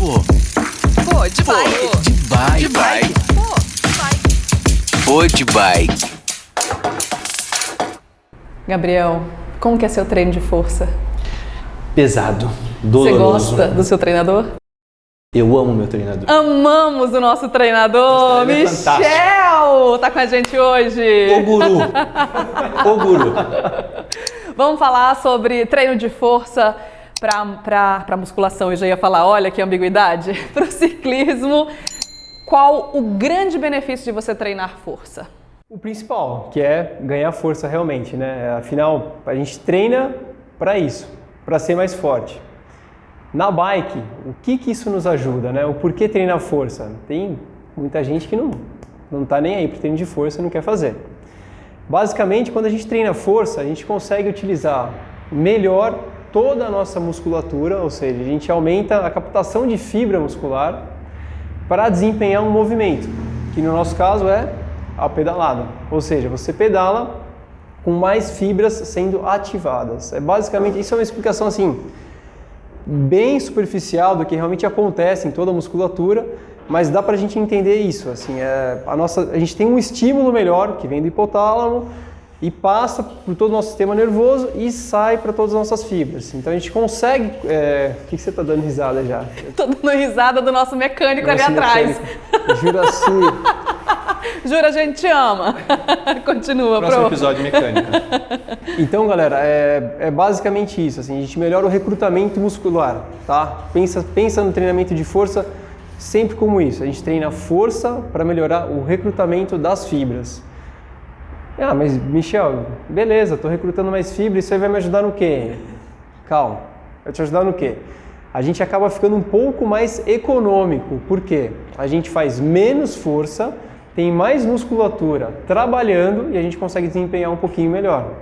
Pô, de bike. Pô, de bike. Gabriel, como que é seu treino de força? Pesado, Você doloroso. gosta do seu treinador? Eu amo meu treinador. Amamos o nosso treinador, Ele é Michel! Tá com a gente hoje. O guru. O guru. Vamos falar sobre treino de força para musculação. Eu já ia falar, olha que ambiguidade. Para o ciclismo, qual o grande benefício de você treinar força? O principal, que é ganhar força realmente, né? Afinal, a gente treina para isso, para ser mais forte. Na bike, o que isso nos ajuda, né? O porquê treinar força? Tem muita gente que não tá nem aí para treino de força e não quer fazer. Basicamente, quando a gente treina força, a gente consegue utilizar melhor toda a nossa musculatura, ou seja, a gente aumenta a captação de fibra muscular para desempenhar um movimento, que no nosso caso é a pedalada. Ou seja, você pedala com mais fibras sendo ativadas. Basicamente, isso é uma explicação assim, bem superficial do que realmente acontece em toda a musculatura, mas dá pra gente entender isso, assim, a gente tem um estímulo melhor que vem do hipotálamo e passa por todo o nosso sistema nervoso e sai para todas as nossas fibras. Então a gente consegue... O que você está dando risada já? Tô dando risada do nosso mecânico ali atrás. Juraci. Jura, a gente te ama. Continua, Próximo episódio, mecânica. Então, galera, é basicamente isso. Assim, a gente melhora o recrutamento muscular, tá? Pensa no treinamento de força sempre como isso. A gente treina força para melhorar o recrutamento das fibras. Ah, mas Michel, beleza, estou recrutando mais fibra, isso aí vai me ajudar no quê? Calma, vai te ajudar no quê? A gente acaba ficando um pouco mais econômico, por quê? A gente faz menos força, tem mais musculatura trabalhando e a gente consegue desempenhar um pouquinho melhor.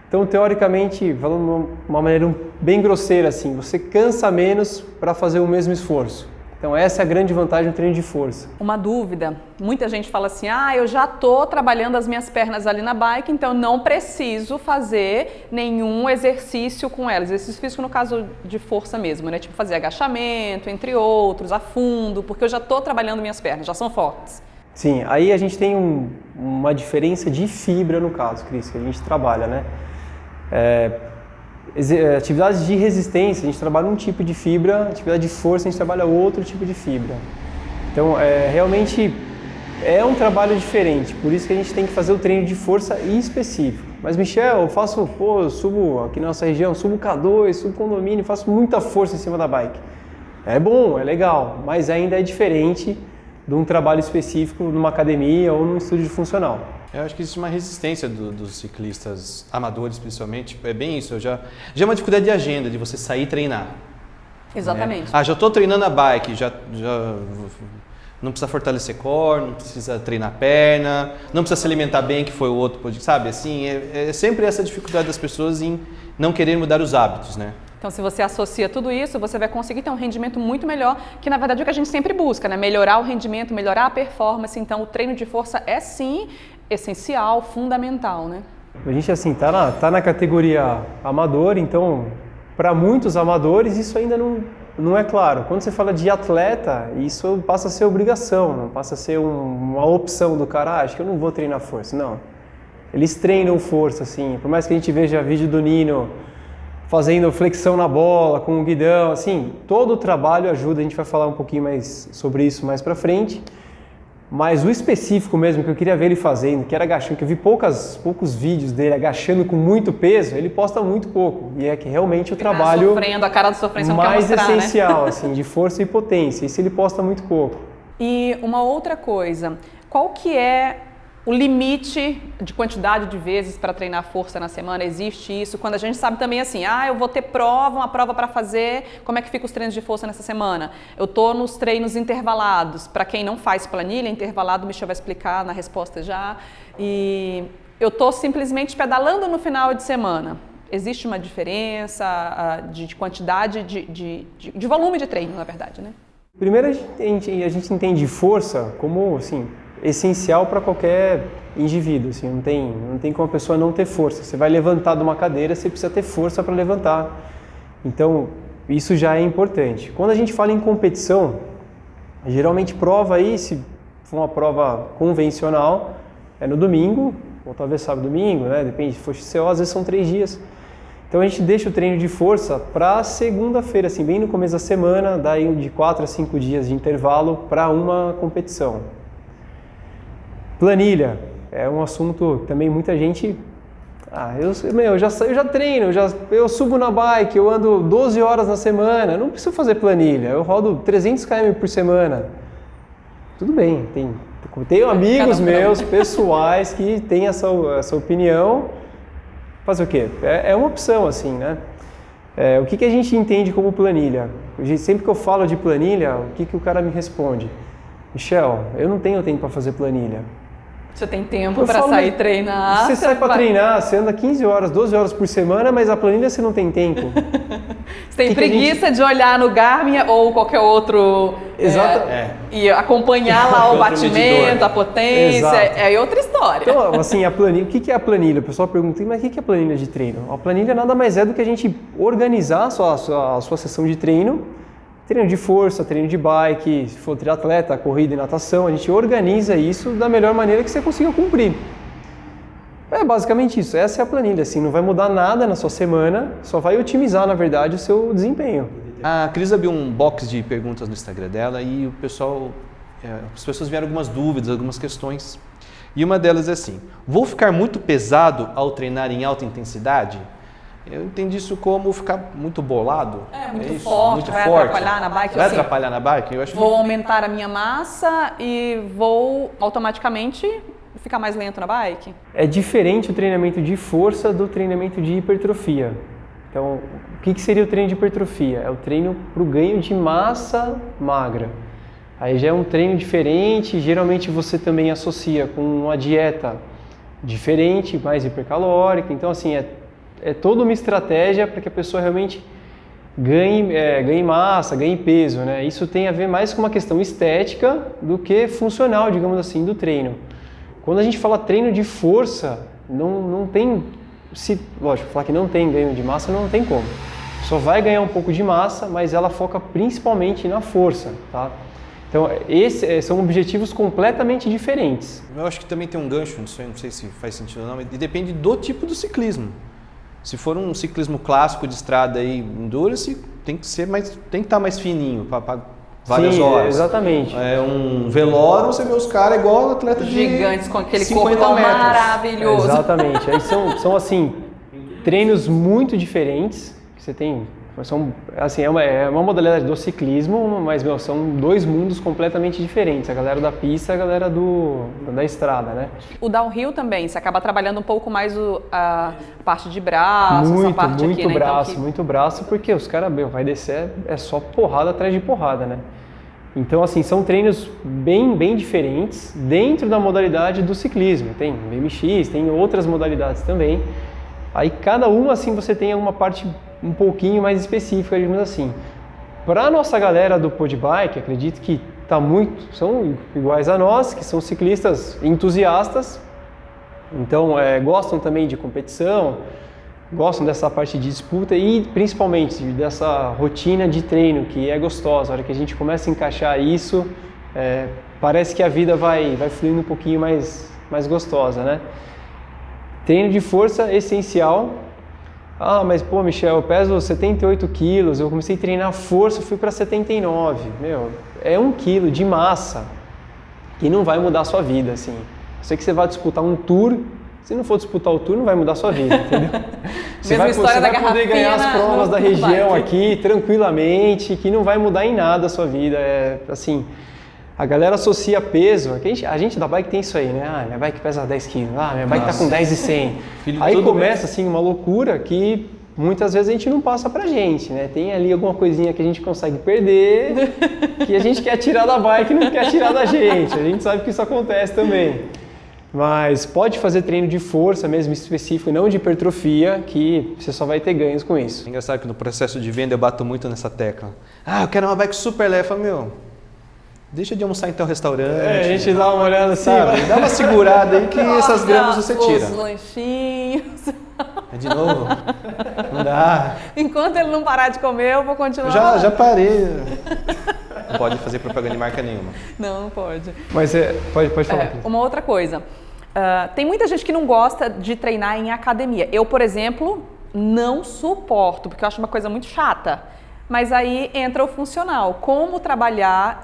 Então, teoricamente, falando de uma maneira bem grosseira assim, você cansa menos para fazer o mesmo esforço. Então essa é a grande vantagem do treino de força. Uma dúvida, muita gente fala assim, eu já tô trabalhando as minhas pernas ali na bike, então não preciso fazer nenhum exercício com elas. Exercício físico no caso de força mesmo, né? Tipo fazer agachamento, entre outros, a fundo, porque eu já tô trabalhando minhas pernas, já são fortes. Sim, aí a gente tem uma diferença de fibra no caso, Cris, que a gente trabalha, né? Atividades de resistência, a gente trabalha um tipo de fibra, atividade de força, a gente trabalha outro tipo de fibra. Então, realmente é um trabalho diferente, por isso que a gente tem que fazer o treino de força específico. Mas, Michel, eu subo aqui na nossa região, subo K2, subo condomínio, faço muita força em cima da bike. É bom, é legal, mas ainda é diferente de um trabalho específico numa academia ou num estúdio funcional. Eu acho que existe uma resistência dos ciclistas amadores, principalmente. É bem isso. Já é uma dificuldade de agenda, de você sair e treinar. Exatamente. Né? Já estou treinando a bike, já não precisa fortalecer core, não precisa treinar perna, não precisa se alimentar bem, que foi o outro, sabe? Assim, é sempre essa dificuldade das pessoas em não querer mudar os hábitos, né? Então, se você associa tudo isso, você vai conseguir ter um rendimento muito melhor, que na verdade é o que a gente sempre busca, né? Melhorar o rendimento, melhorar a performance. Então, o treino de força é sim essencial, fundamental, né? A gente assim tá na categoria amador, então para muitos amadores isso ainda não é claro. Quando você fala de atleta, isso passa a ser obrigação, não passa a ser uma opção do cara, acho que eu não vou treinar força, não. Eles treinam força, assim, por mais que a gente veja vídeo do Nino fazendo flexão na bola, com o guidão, assim, todo o trabalho ajuda, a gente vai falar um pouquinho mais sobre isso mais pra frente. Mas o específico mesmo que eu queria ver ele fazendo, que era agachando, que eu vi poucos vídeos dele agachando com muito peso, ele posta muito pouco. E é que realmente o trabalho sofrendo, a cara do sofrência não quer mais mostrar, essencial, né? assim, de força e potência. Isso ele posta muito pouco. E uma outra coisa, qual que é o limite de quantidade de vezes para treinar força na semana? Existe isso? Quando a gente sabe também assim, eu vou ter uma prova para fazer, como é que fica os treinos de força nessa semana? Eu tô nos treinos intervalados, para quem não faz planilha, intervalado, o Michel vai explicar na resposta já, e eu tô simplesmente pedalando no final de semana. Existe uma diferença de quantidade, de volume de treino, na verdade, né? Primeiro a gente entende força como, assim, essencial para qualquer indivíduo, assim, não tem como a pessoa não ter força. Você vai levantar de uma cadeira, você precisa ter força para levantar. Então, isso já é importante. Quando a gente fala em competição, geralmente prova aí, se for uma prova convencional, é no domingo, ou talvez sábado, domingo, né? Depende, se for XCO, às vezes são 3 dias. Então a gente deixa o treino de força para segunda-feira, assim, bem no começo da semana, daí de 4 a 5 dias de intervalo para uma competição. Planilha, é um assunto também muita gente... eu já treino, eu subo na bike, eu ando 12 horas na semana, não preciso fazer planilha, eu rodo 300 km por semana. Tudo bem, tenho amigos meus, pessoais, que têm essa opinião. Fazer o quê? É uma opção, assim, né? O que a gente entende como planilha? Sempre que eu falo de planilha, o que o cara me responde? Michel, eu não tenho tempo para fazer planilha. Você tem tempo para sair treinar. Você sai para treinar, você anda 15 horas, 12 horas por semana, mas a planilha você não tem tempo. Você tem preguiça de olhar no Garmin ou qualquer outro e acompanhar lá o batimento, a potência, é outra história. Então, assim, a planilha, o que é a planilha? O pessoal pergunta, mas o que é a planilha de treino? A planilha nada mais é do que a gente organizar a sua sessão de treino de força, treino de bike, se for triatleta, corrida e natação, a gente organiza isso da melhor maneira que você consiga cumprir. É basicamente isso, essa é a planilha, assim, não vai mudar nada na sua semana, só vai otimizar, na verdade, o seu desempenho. A Cris abriu um box de perguntas no Instagram dela e as pessoas vieram algumas dúvidas, algumas questões. E uma delas é assim, vou ficar muito pesado ao treinar em alta intensidade? Eu entendi isso como ficar muito bolado. Muito forte, vai atrapalhar na bike. Vai atrapalhar na bike? Eu acho vou aumentar a minha massa e vou automaticamente ficar mais lento na bike? É diferente o treinamento de força do treinamento de hipertrofia. Então, o que seria o treino de hipertrofia? É o treino para o ganho de massa magra. Aí já é um treino diferente, geralmente você também associa com uma dieta diferente, mais hipercalórica. Então, assim, é toda uma estratégia para que a pessoa realmente ganhe massa, ganhe peso, né? Isso tem a ver mais com uma questão estética do que funcional, digamos assim, do treino. Quando a gente fala treino de força, não tem... Lógico, falar que não tem ganho de massa não tem como. Só vai ganhar um pouco de massa, mas ela foca principalmente na força, tá? Então, esses são objetivos completamente diferentes. Eu acho que também tem um gancho, não sei se faz sentido ou não, mas depende do tipo do ciclismo. Se for um ciclismo clássico de estrada aí, endurance, tem que estar mais fininho para várias horas. Exatamente. Um velório, você vê os caras igual atleta gigantes com aquele 50 corpo metros. maravilhoso. Exatamente. Aí são assim treinos muito diferentes que você tem. É uma modalidade do ciclismo, mas são 2 mundos completamente diferentes. A galera da pista e a galera da estrada, né? O downhill também, você acaba trabalhando um pouco mais a parte de braço, essa parte aqui, né? Muito braço, porque os caras, vai descer, é só porrada atrás de porrada, né? Então, assim, são treinos bem diferentes dentro da modalidade do ciclismo. Tem BMX, tem outras modalidades também. Aí cada uma, assim, você tem uma parte um pouquinho mais específica, digamos assim. Para a nossa galera do Podbike, acredito que são iguais a nós, que são ciclistas entusiastas, então gostam também de competição, gostam dessa parte de disputa e principalmente dessa rotina de treino que é gostosa. A hora que a gente começa a encaixar isso, parece que a vida vai fluindo um pouquinho mais gostosa, né? Treino de força essencial. Mas pô, Michel, eu peso 78 quilos, eu comecei a treinar força, fui para 79. É 1 quilo de massa que não vai mudar a sua vida, assim. Eu sei que você vai disputar um tour, se não for disputar o tour, não vai mudar a sua vida, entendeu? Você vai poder ganhar as provas da região aqui tranquilamente, que não vai mudar em nada a sua vida. Assim, a galera associa peso, a gente da bike tem isso aí, né? Minha bike pesa 10 quilos, minha bike tá com 10,100. Aí começa assim uma loucura que muitas vezes a gente não passa pra gente, né? Tem ali alguma coisinha que a gente consegue perder, que a gente quer tirar da bike e não quer tirar da gente. A gente sabe que isso acontece também. Mas pode fazer treino de força mesmo específico, não de hipertrofia, que você só vai ter ganhos com isso. É engraçado que no processo de venda eu bato muito nessa tecla. Eu quero uma bike super leve. Eu falo, deixa de almoçar em tal restaurante. A gente dá uma olhada assim, sabe? Dá uma segurada aí que essas gramas você tira. Os lanchinhos. De novo? Dá. Enquanto ele não parar de comer, eu vou continuar. Já parei. Não pode fazer propaganda de marca nenhuma. Não pode. Mas pode falar. Uma outra coisa. Tem muita gente que não gosta de treinar em academia. Eu, por exemplo, não suporto, porque eu acho uma coisa muito chata. Mas aí entra o funcional. Como trabalhar,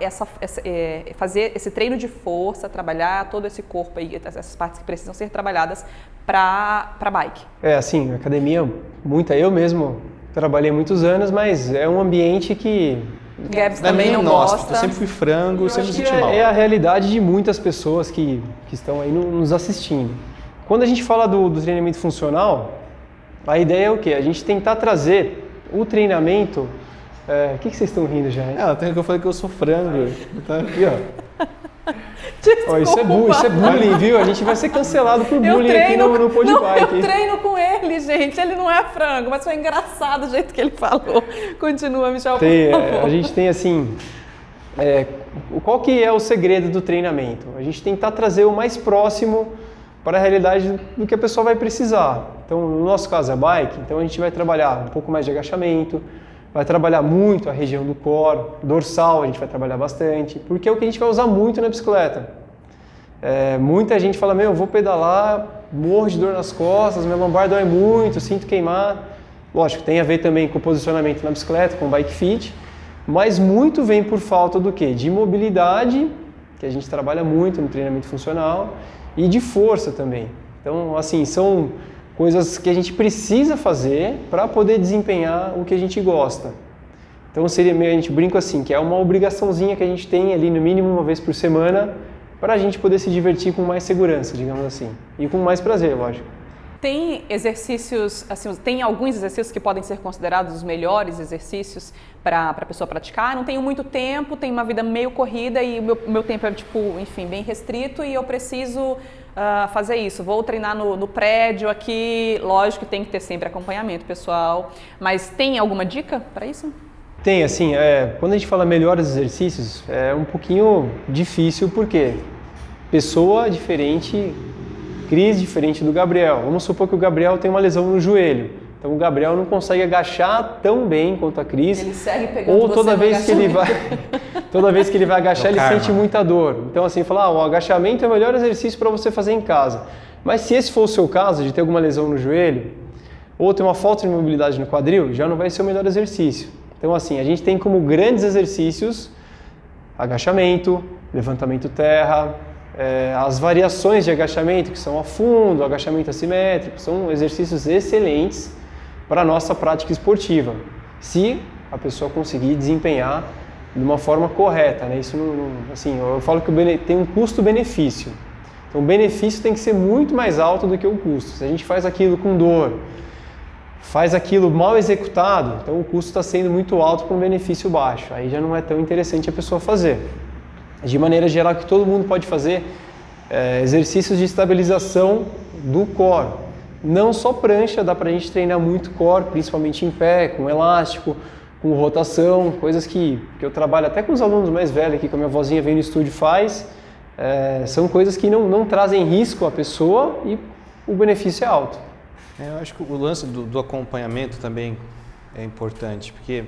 fazer esse treino de força, trabalhar todo esse corpo aí, essas partes que precisam ser trabalhadas para bike. Assim, academia, eu mesmo trabalhei muitos anos, mas é um ambiente que... Gabs também não nossa, gosta. Eu sempre fui frango, Eu sempre acho me que senti mal. é a realidade de muitas pessoas que estão aí nos assistindo. Quando a gente fala do treinamento funcional, a ideia é o quê? A gente tentar trazer o treinamento... O que vocês estão rindo já? Tem que eu falei que eu sou frango. Tá aqui, ó. Desculpa. Isso é bullying, viu? A gente vai ser cancelado por bullying aqui no Podbike. Eu treino com ele, gente. Ele não é frango, mas foi engraçado o jeito que ele falou. Continua, Michel, por favor. A gente tem assim... qual que é o segredo do treinamento? A gente tentar trazer o mais próximo para a realidade do que a pessoa vai precisar. Então, no nosso caso é bike, então a gente vai trabalhar um pouco mais de agachamento, vai trabalhar muito a região do core, dorsal a gente vai trabalhar bastante, porque é o que a gente vai usar muito na bicicleta. Muita gente fala, vou pedalar, morro de dor nas costas, minha lombar dói muito, sinto queimar. Lógico, tem a ver também com o posicionamento na bicicleta, com o bike fit, mas muito vem por falta do quê? De mobilidade, que a gente trabalha muito no treinamento funcional, e de força também. Então, assim, são coisas que a gente precisa fazer para poder desempenhar o que a gente gosta. Então a gente brinca assim, que é uma obrigaçãozinha que a gente tem ali no mínimo uma vez por semana para a gente poder se divertir com mais segurança, digamos assim, e com mais prazer, lógico. Tem exercícios, assim, tem alguns exercícios que podem ser considerados os melhores exercícios para a pessoa praticar? Não tenho muito tempo, tenho uma vida meio corrida e o meu tempo é, bem restrito e eu preciso fazer isso. Vou treinar no prédio aqui, lógico que tem que ter sempre acompanhamento pessoal, mas tem alguma dica para isso? Tem, assim, quando a gente fala melhores exercícios, é um pouquinho difícil, porque pessoa diferente... Cris diferente do Gabriel. Vamos supor que o Gabriel tem uma lesão no joelho. Então o Gabriel não consegue agachar tão bem quanto a Cris. Ele segue pegando ou toda vez que ele vai agachar, ele sente muita dor. Então assim, falar, o agachamento é o melhor exercício para você fazer em casa. Mas se esse for o seu caso, de ter alguma lesão no joelho, ou ter uma falta de mobilidade no quadril, já não vai ser o melhor exercício. Então assim, a gente tem como grandes exercícios agachamento, levantamento terra, as variações de agachamento, que são a fundo, agachamento assimétrico, são exercícios excelentes para a nossa prática esportiva, se a pessoa conseguir desempenhar de uma forma correta, né? Isso assim, eu falo que tem um custo-benefício. Então o benefício tem que ser muito mais alto do que o custo. Se a gente faz aquilo com dor, faz aquilo mal executado, então o custo está sendo muito alto para um benefício baixo. Aí já não é tão interessante a pessoa fazer. De maneira geral, que todo mundo pode fazer exercícios de estabilização do core. Não só prancha, dá para a gente treinar muito core, principalmente em pé, com elástico, com rotação, coisas que eu trabalho até com os alunos mais velhos aqui, que a minha vozinha vem no estúdio e faz. São coisas que não trazem risco à pessoa e o benefício é alto. Eu acho que o lance do acompanhamento também é importante, porque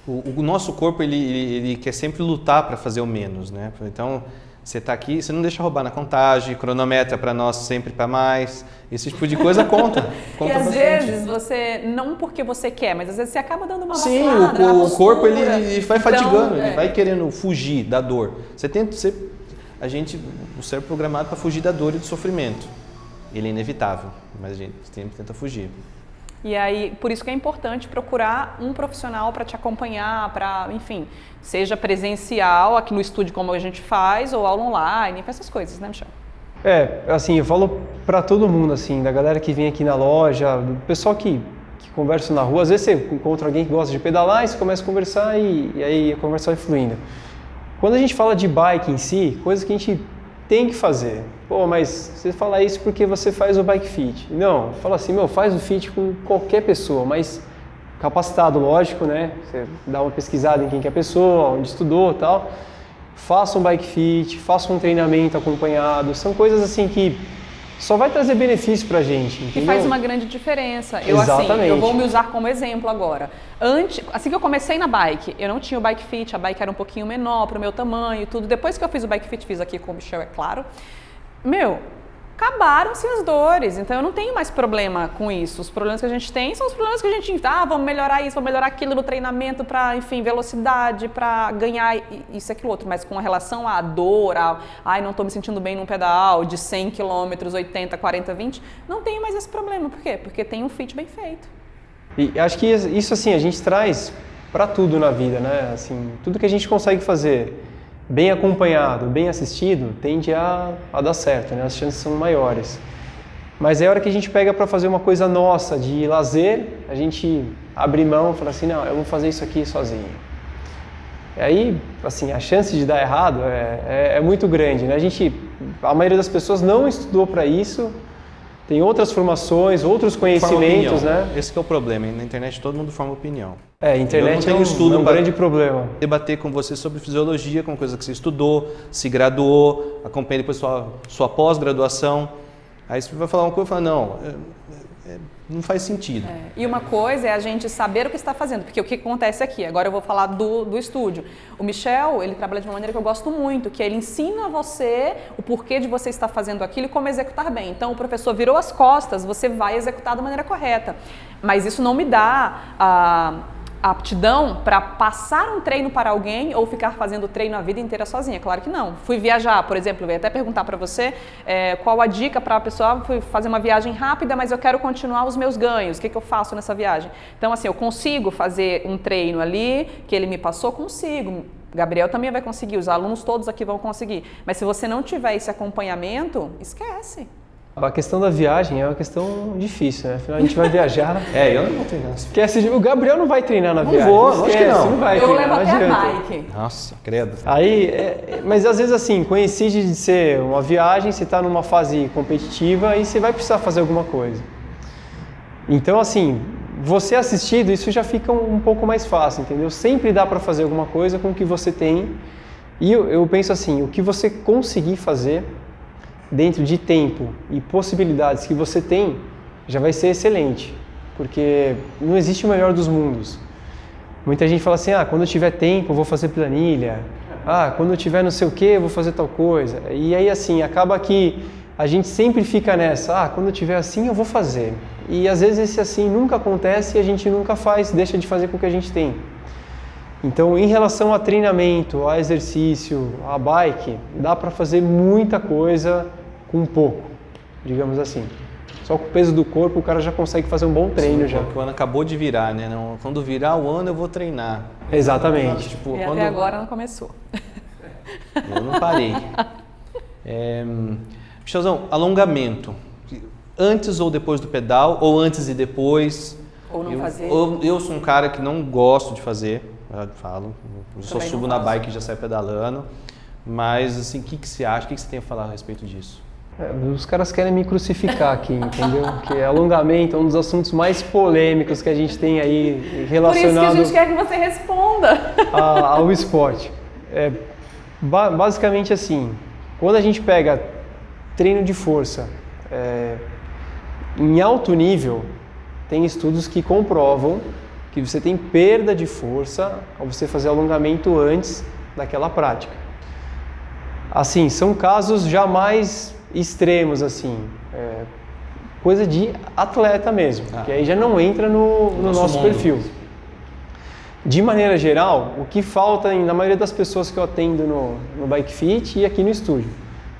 o nosso corpo ele quer sempre lutar para fazer o menos, né? Então você está aqui, você não deixa roubar na contagem, cronometra para nós sempre para mais, esse tipo de coisa conta e às bastante. vezes você, não porque você quer, mas às vezes você acaba dando uma Sim, vacilada, o corpo ele vai fadigando, então, ele vai querendo fugir da dor. O cérebro é programado para fugir da dor e do sofrimento. Ele é inevitável, mas a gente sempre tenta fugir. E aí, por isso que é importante procurar um profissional para te acompanhar, para, enfim, seja presencial, aqui no estúdio como a gente faz, ou aula online, essas coisas, né, Michel? Assim, eu falo para todo mundo, assim, da galera que vem aqui na loja, do pessoal que conversa na rua. Às vezes você encontra alguém que gosta de pedalar e você começa a conversar e aí a conversa vai fluindo. Quando a gente fala de bike em si, coisas que a gente tem que fazer. Pô, mas você fala isso porque você faz o bike fit. Não, fala assim, faz o fit com qualquer pessoa, mas capacitado, lógico, né? Você dá uma pesquisada em quem que é a pessoa, onde estudou e tal. Faça um bike fit, faça um treinamento acompanhado. São coisas assim que só vai trazer benefício pra gente, Que entendeu? faz uma grande diferença. Exatamente. Eu vou me usar como exemplo agora. Assim que eu comecei na bike, eu não tinha o Bike Fit, a bike era um pouquinho menor pro meu tamanho e tudo. Depois que eu fiz o Bike Fit, fiz aqui com o Michel, é claro. Acabaram-se as dores, então eu não tenho mais problema com isso. Os problemas que a gente tem são os problemas que a gente, vamos melhorar isso, vamos melhorar aquilo no treinamento para, enfim, velocidade, para ganhar isso e aquilo outro. Mas com relação à dor, não estou me sentindo bem num pedal de 100 km, 80, 40, 20, não tenho mais esse problema. Por quê? Porque tem um fit bem feito. E acho que isso, assim, a gente traz para tudo na vida, né? Assim, tudo que a gente consegue fazer bem acompanhado, bem assistido, tende a dar certo, né? As chances são maiores. Mas é a hora que a gente pega para fazer uma coisa nossa, de lazer, a gente abre mão e fala assim, não, eu vou fazer isso aqui sozinho. E aí, assim, a chance de dar errado é muito grande, né? A maioria das pessoas não estudou para isso, tem outras formações, outros conhecimentos, né? Esse que é o problema, na internet todo mundo forma opinião. A internet é um grande problema. Debater com você sobre fisiologia, com coisa que você estudou, se graduou, acompanha depois sua pós-graduação. Aí você vai falar uma coisa e fala, não, não faz sentido. E uma coisa é a gente saber o que está fazendo, porque o que acontece aqui, agora eu vou falar do estúdio. O Michel, ele trabalha de uma maneira que eu gosto muito, que ele ensina você o porquê de você estar fazendo aquilo e como executar bem. Então o professor virou as costas, você vai executar da maneira correta. Mas isso não me dá a aptidão para passar um treino para alguém ou ficar fazendo treino a vida inteira sozinha. Claro que não. Fui viajar, por exemplo, eu ia até perguntar para você qual a dica para a pessoa. Fui fazer uma viagem rápida, mas eu quero continuar os meus ganhos. O que eu faço nessa viagem? Então, assim, eu consigo fazer um treino ali que ele me passou? Consigo. Gabriel também vai conseguir, os alunos todos aqui vão conseguir. Mas se você não tiver esse acompanhamento, esquece. A questão da viagem é uma questão difícil, né? Afinal, a gente vai viajar. Eu não vou treinar. Esquece, o Gabriel não vai treinar na viagem. Lógico que não. Vai eu treinar, levo até não a bike. Nossa, credo. Aí, mas às vezes assim, coincide de ser uma viagem, você está numa fase competitiva e você vai precisar fazer alguma coisa. Então, assim, você assistido, isso já fica um pouco mais fácil, entendeu? Sempre dá para fazer alguma coisa com o que você tem. E eu penso assim, o que você conseguir fazer dentro de tempo e possibilidades que você tem, já vai ser excelente, porque não existe o melhor dos mundos. Muita gente fala assim, quando eu tiver tempo eu vou fazer planilha, quando eu tiver não sei o que eu vou fazer tal coisa. E aí assim, acaba que a gente sempre fica nessa, quando eu tiver assim eu vou fazer. E às vezes esse assim nunca acontece e a gente nunca faz, deixa de fazer com o que a gente tem. Então, em relação a treinamento, a exercício, a bike, dá para fazer muita coisa com pouco, digamos assim. Só com o peso do corpo o cara já consegue fazer um bom treino. Sim, o ano acabou de virar, né? Quando virar o ano eu vou treinar. Exatamente. Tipo, E até agora não começou. Eu não parei. Michelzão, alongamento. Antes ou depois do pedal, ou antes e depois? Ou não fazer? Eu sou um cara que não gosto de fazer, eu falo. Eu só subo na bike e já saio pedalando. Mas, assim, o que você acha? O que você tem a falar a respeito disso? Os caras querem me crucificar aqui, entendeu? Que alongamento é um dos assuntos mais polêmicos que a gente tem aí relacionado... Por isso que a gente quer que você responda. Ao esporte. Basicamente assim, quando a gente pega treino de força em alto nível, tem estudos que comprovam que você tem perda de força ao você fazer alongamento antes daquela prática. Assim, são casos jamais extremos, assim, coisa de atleta mesmo, que aí já não entra no nosso perfil. De maneira geral, o que falta na maioria das pessoas que eu atendo no Bike Fit e aqui no estúdio?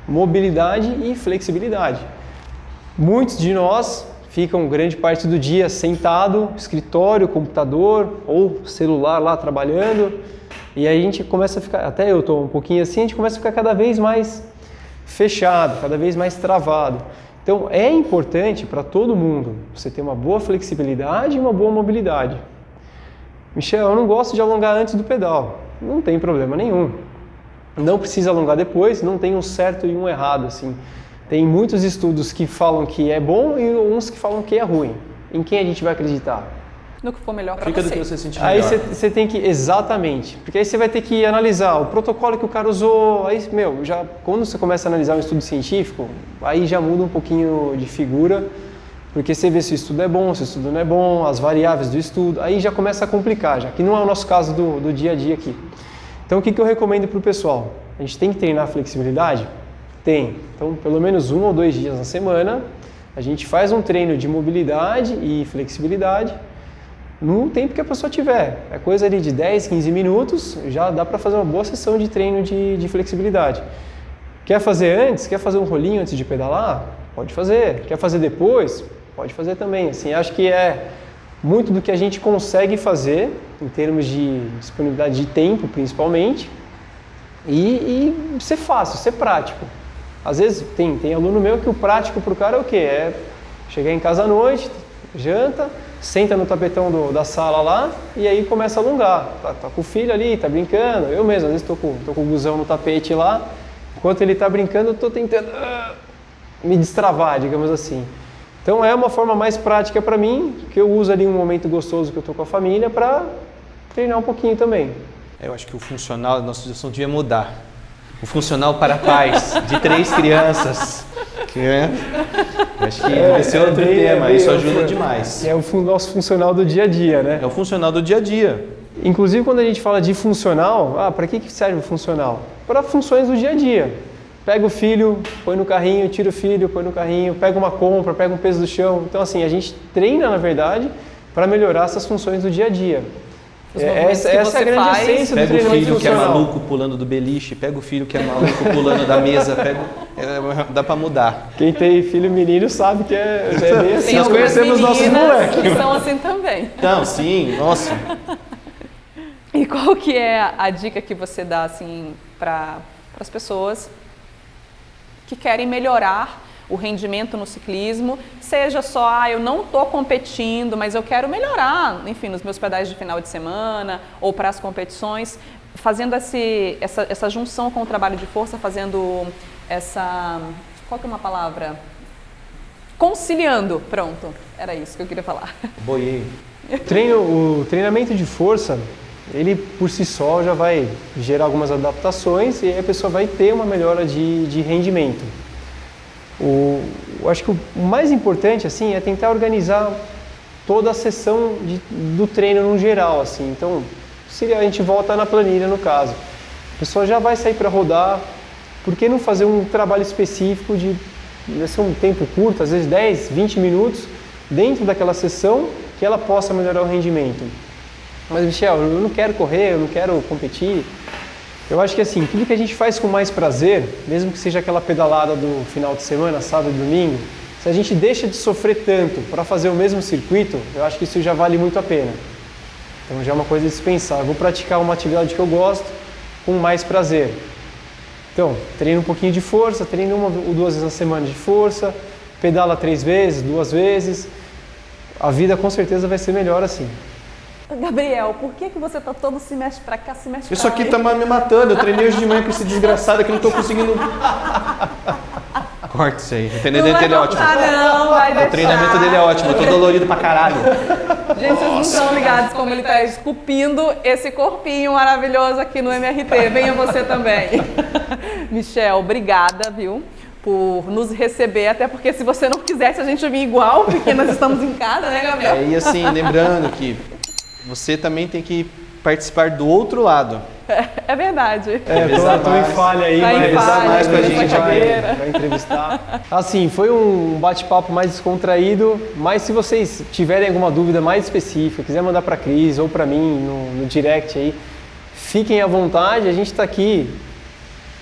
Mobilidade e flexibilidade. Muitos de nós ficam grande parte do dia sentado, escritório, computador ou celular lá trabalhando, e aí a gente começa a ficar, até eu estou um pouquinho assim, a gente começa a ficar cada vez mais fechado, cada vez mais travado. Então é importante para todo mundo você ter uma boa flexibilidade e uma boa mobilidade. Michel, eu não gosto de alongar antes do pedal. Não tem problema nenhum. Não precisa alongar depois, não tem um certo e um errado, assim. Tem muitos estudos que falam que é bom e uns que falam que é ruim. Em quem a gente vai acreditar? no que for melhor para Fica você. do que você sentir Aí melhor. você tem que, exatamente, porque aí você vai ter que analisar o protocolo que o cara usou, aí, já quando você começa a analisar um estudo científico, aí já muda um pouquinho de figura, porque você vê se o estudo é bom, se o estudo não é bom, as variáveis do estudo, aí já começa a complicar, já que não é o nosso caso do dia a dia aqui. Então o que eu recomendo para o pessoal? A gente tem que treinar flexibilidade? Tem. Então pelo menos 1 ou 2 dias na semana, a gente faz um treino de mobilidade e flexibilidade, no tempo que a pessoa tiver. É coisa ali de 10, 15 minutos, já dá para fazer uma boa sessão de treino de flexibilidade. Quer fazer antes? Quer fazer um rolinho antes de pedalar? Pode fazer. Quer fazer depois? Pode fazer também. Assim, acho que é muito do que a gente consegue fazer, em termos de disponibilidade de tempo, principalmente, e ser fácil, ser prático. Às vezes tem aluno meu que o prático para o cara é o quê? É chegar em casa à noite, janta, senta no tapetão da sala lá e aí começa a alongar. Tá com o filho ali, tá brincando. Eu mesmo, às vezes tô com o guzão no tapete lá. Enquanto ele tá brincando, eu tô tentando me destravar, digamos assim. Então é uma forma mais prática para mim, que eu uso ali um momento gostoso que eu tô com a família para treinar um pouquinho também. Eu acho que o funcional da nossa gestão devia mudar. O funcional para pais de 3 crianças. Que é? Eu acho que deve ser outro tema, isso ajuda demais. É o nosso funcional do dia a dia, né? É o funcional do dia a dia. Inclusive, quando a gente fala de funcional, para que serve o funcional? Para funções do dia a dia. Pega o filho, põe no carrinho, tira o filho, põe no carrinho, pega uma compra, pega um peso do chão. Então, assim, a gente treina, na verdade, para melhorar essas funções do dia a dia. Essa é a grande essência do pega o treinamento filho funcional. que é maluco pulando do beliche, pega o filho que é maluco pulando da mesa, dá para mudar. Quem tem filho menino sabe que é bem assim. Tem Nós algumas conhecemos nossos meninas moleques. que são assim também. Então, sim, nossa. E qual que é a dica que você dá assim para as pessoas que querem melhorar o rendimento no ciclismo, seja só, eu não estou competindo, mas eu quero melhorar, enfim, nos meus pedais de final de semana ou para as competições, fazendo essa junção com o trabalho de força, fazendo qual que é uma palavra? Conciliando, pronto, era isso que eu queria falar. Boiei. O treinamento de força, ele por si só já vai gerar algumas adaptações e aí a pessoa vai ter uma melhora de rendimento. Eu acho que o mais importante assim, é tentar organizar toda a sessão do treino no geral. Assim. Então, a gente volta na planilha no caso. A pessoa já vai sair para rodar, por que não fazer um trabalho específico vai ser um tempo curto, às vezes 10, 20 minutos, dentro daquela sessão, que ela possa melhorar o rendimento. Mas, Michel, eu não quero correr, eu não quero competir. Eu acho que assim, tudo que a gente faz com mais prazer, mesmo que seja aquela pedalada do final de semana, sábado e domingo, se a gente deixa de sofrer tanto para fazer o mesmo circuito, eu acho que isso já vale muito a pena. Então já é uma coisa de se pensar, eu vou praticar uma atividade que eu gosto com mais prazer. Então, treina um pouquinho de força, treina 1 ou 2 vezes na semana de força, pedala 3 vezes, 2 vezes, a vida com certeza vai ser melhor assim. Gabriel, por que você tá todo se mexe pra cá, se mexe pra Isso aqui lá? tá me matando. Eu treinei hoje de manhã com esse desgraçado que não tô conseguindo. Corta isso aí. O treinamento dele é ótimo. Não, vai deixar. O treinamento dele é ótimo. Eu tô dolorido pra caralho. Gente, vocês não estão ligados como ele tá esculpindo esse corpinho maravilhoso aqui no MRT. Venha você também. Michel, obrigada, viu? Por nos receber, até porque se você não quisesse a gente vir igual, porque nós estamos em casa, né, Gabriel? E assim, lembrando que você também tem que participar do outro lado. É verdade. Tô em falha aí, Tá em mas falha, mais com a gente vai entrevistar. Assim, foi um bate-papo mais descontraído, mas se vocês tiverem alguma dúvida mais específica, quiser mandar para a Cris ou para mim no direct aí, fiquem à vontade, a gente está aqui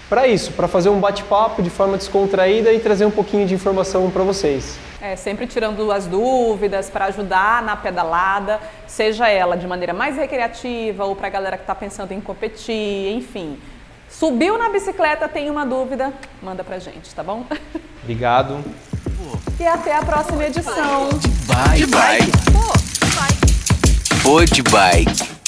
para isso, para fazer um bate-papo de forma descontraída e trazer um pouquinho de informação para vocês. Sempre tirando as dúvidas para ajudar na pedalada, seja ela de maneira mais recreativa ou para a galera que está pensando em competir, enfim. Subiu na bicicleta, tem uma dúvida, manda pra gente, tá bom? Obrigado. E até a próxima edição. De bike. Pô, de bike.